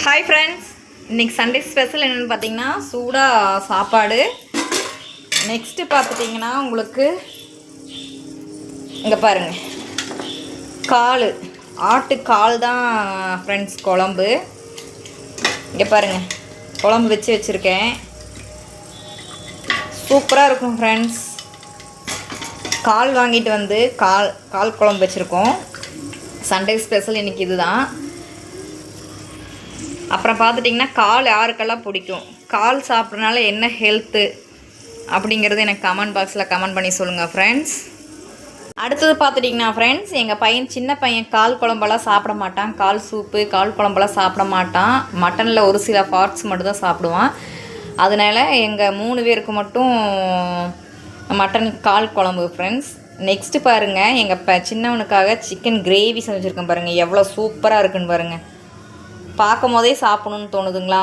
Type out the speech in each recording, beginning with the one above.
Hi friends, இன்றைக்கி Sunday special என்னென்னு பார்த்தீங்கன்னா சூடாக சாப்பாடு. நெக்ஸ்ட்டு பார்த்துட்டிங்கன்னா உங்களுக்கு இங்கே பாருங்கள், கால் ஆட்டு கால் தான் ஃப்ரெண்ட்ஸ் குழம்பு. இங்கே பாருங்கள், குழம்பு வச்சுருக்கேன். சூப்பராக இருக்கும் ஃப்ரெண்ட்ஸ். கால் வாங்கிட்டு வந்து கால் குழம்பு வச்சுருக்கோம். சண்டே ஸ்பெஷல் இன்றைக்கி இதுதான். அப்புறம் பார்த்துட்டிங்கன்னா கால் யாருக்கெல்லாம் பிடிக்கும், கால் சாப்பிட்றதுனால என்ன ஹெல்த்து அப்படிங்கிறது எனக்கு கமெண்ட் பாக்ஸில் கமெண்ட் பண்ணி சொல்லுங்கள் ஃப்ரெண்ட்ஸ். அடுத்தது பார்த்துட்டிங்கன்னா ஃப்ரெண்ட்ஸ், எங்கள் பையன் சின்ன பையன் கால் குழம்பெல்லாம் சாப்பிட மாட்டான். கால் சூப்பு கால் குழம்பெல்லாம் சாப்பிட மாட்டான். மட்டனில் ஒரு சில பார்ட்ஸ் மட்டும் தான் சாப்பிடுவான். அதனால் எங்கள் 3 பேருக்கு மட்டும் மட்டன் கால் குழம்பு ஃப்ரெண்ட்ஸ். நெக்ஸ்ட்டு பாருங்கள், எங்கள் சின்னவனுக்காக சிக்கன் கிரேவி செஞ்சுருக்கேன். பாருங்கள் எவ்வளோ சூப்பராக இருக்குன்னு பாருங்கள். பார்க்கும் போதே சாப்பிடணுன்னு தோணுதுங்களா?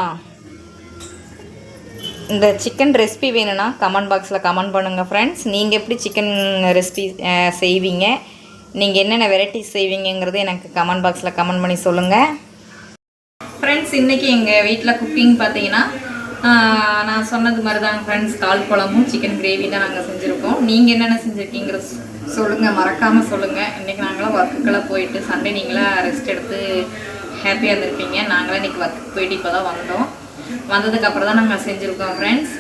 இந்த சிக்கன் ரெசிபி வேணும்னா கமெண்ட் பாக்ஸில் கமெண்ட் பண்ணுங்கள் ஃப்ரெண்ட்ஸ். நீங்கள் எப்படி சிக்கன் ரெசிபி செய்வீங்க, நீங்கள் என்னென்ன வெரைட்டிஸ் செய்வீங்கிறது எனக்கு கமெண்ட் பாக்ஸில் கமெண்ட் பண்ணி சொல்லுங்கள் ஃப்ரெண்ட்ஸ். இன்றைக்கி எங்கள் வீட்டில் குக்கிங் பார்த்தீங்கன்னா நான் சொன்னது மாதிரி தான் ஃப்ரெண்ட்ஸ், கால் குழம்பும் சிக்கன் கிரேவி தான் நாங்கள் செஞ்சுருக்கோம். நீங்கள் என்னென்ன செஞ்சுருக்கீங்கிறது சொல்லுங்கள், மறக்காமல் சொல்லுங்கள். இன்றைக்கி நாங்களாம் ஒர்க்குக்கெல்லாம் போயிட்டு சண்டே நீங்களாம் ரெஸ்ட் எடுத்து ஹாப்பியாக இருந்திருப்பீங்க. நாங்களாம் இன்றைக்கி ஒர்க்கு போயிட்டு இப்போ தான் வந்ததுக்கப்புறம் தான் நாங்கள் செஞ்சுருக்கோம் ஃப்ரெண்ட்ஸ்.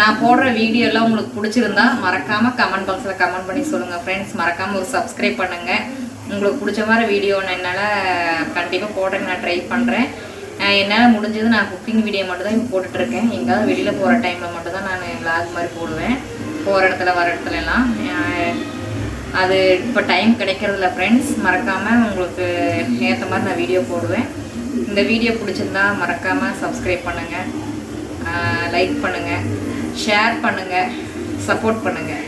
நான் போடுற வீடியோலாம் உங்களுக்கு பிடிச்சிருந்தா மறக்காமல் கமெண்ட் பாக்ஸில் கமெண்ட் பண்ணி சொல்லுங்கள் ஃப்ரெண்ட்ஸ். மறக்காமல் ஒரு சப்ஸ்கிரைப் பண்ணுங்கள். உங்களுக்கு பிடிச்ச மாதிரி வீடியோ என்னால் கண்டிப்பாக போடுறதுக்கு நான் ட்ரை பண்ணுறேன். என்னால் முடிஞ்சது நான் குக்கிங் வீடியோ மட்டும் தான் இப்போ போட்டுட்ருக்கேன். எங்கேயாவது வெளியில் போகிற டைமில் மட்டும் தான் நான் விளாக் மாதிரி போடுவேன். போகிற இடத்துல வர இடத்துலலாம் அது இப்போ டைம் கிடைக்கிறதில்ல ஃப்ரெண்ட்ஸ். மறக்காமல் உங்களுக்கு ஏற்ற மாதிரி நான் வீடியோ போடுவேன். இந்த வீடியோ பிடிச்சிருந்தா மறக்காமல் சப்ஸ்கிரைப் பண்ணுங்கள், லைக் பண்ணுங்கள், ஷேர் பண்ணுங்கள், சப்போர்ட் பண்ணுங்கள்.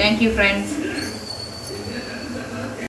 Thank you friends.